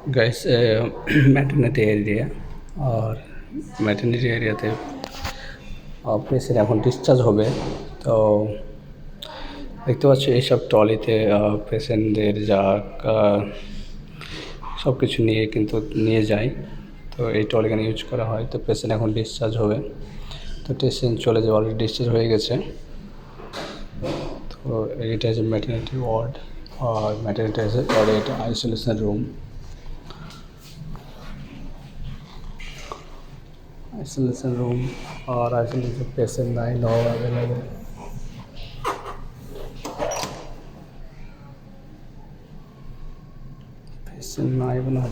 Guys maternity area और maternity এরিয়াতে patient এখন ডিসচার্জ হবে। তো দেখতে পাচ্ছি এইসব ট্রলিতে পেশেন্টদের যা সব কিছু নিয়ে কিন্তু নিয়ে যায়। তো এই ট্রলিখানে ইউজ করা হয়। তো পেশেন্ট এখন ডিসচার্জ হবে। তো পেশেন্ট চলে যাবে, অলরেডি ডিসচার্জ হয়ে গেছে। তো এটা হচ্ছে ম্যাটারনিটি ওয়ার্ড আর ম্যাটারনিটি ওয়ার্ডে এটা আইসোলেশন রুম। आइसोलेशन रूम और आइसोलेशन पेशेंट 9 और अवेलेबल। पेशेंट 9 बना।